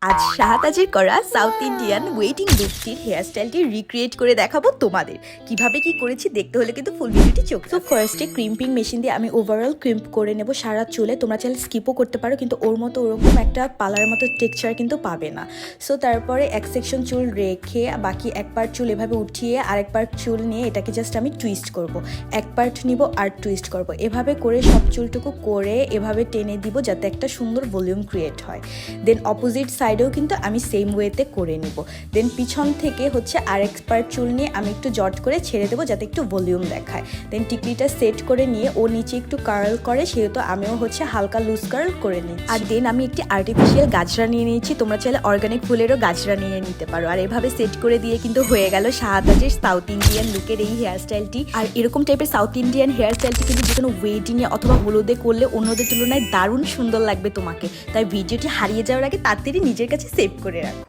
আজ শাহাতাজের করা south Indian waiting লুকটির হেয়ারস্টাইলটি recreate করে দেখাবো তোমাদের কিভাবে কি করেছি। দেখতে হলে কিন্তু ফুল ভিডিওটি চোখ। তো ফার্স্টে ক্রিম্পিং মেশিন দিয়ে আমি ওভারঅল ক্রিম্প করে নেব সারা চুলে। তোমরা চাইলে স্কিপও করতে পারো, কিন্তু ওর মতো ওরকম একটা পালার মতো টেক্সচার কিন্তু পাবে না। সো তারপরে এক সেকশন চুল রেখে বাকি এক পার্ট চুল এভাবে উঠিয়ে আরেক পার্ট চুল নিয়ে এটাকে জাস্ট আমি টুইস্ট করব। এক পার্ট নিব আর টুইস্ট করব, এভাবে করে সব চুলটুকু করে এভাবে টেনে দিব যাতে একটা সুন্দর ভলিউম ক্রিয়েট হয়। দেন অপোজিট সাইডেও কিন্তু আমি সেম ওয়েতে করে নিব। দেন পিছন থেকে হচ্ছে আরেক পার্ট চুল নিয়ে আমি একটু জট করে ছেড়ে দেবো যাতে একটু ভলিউম দেখায়। দেন টিকলিটা সেট করে নিয়ে ও নিচে একটু কার্ল করে, সেহেতু আমিও হচ্ছে হালকা লুজ কার্ল করে নিই। আর দেন আমি একটি আর্টিফিশিয়াল গাজরা নিয়ে নিয়েছি, তোমরা চাইলে অর্গানিক ফুলেরও গাজরা নিয়ে নিতে পারো। আর এভাবে সেট করে দিয়ে কিন্তু হয়ে গেল শাহাতাজের সাউথ ইন্ডিয়ান লুকের এই হেয়ারস্টাইলটি। আর এরকম টাইপের সাউথ ইন্ডিয়ান হেয়ারস্টাইলটি কিন্তু যে কোনো ওয়েডিংয়ে অথবা হলুদে করলে অন্যদের তুলনায় দারুণ সুন্দর লাগবে তোমাকে। তাই ভিডিওটি হারিয়ে যাওয়ার আগে তাড়াতাড়ি নিজের কাছে সেভ করে রাখো।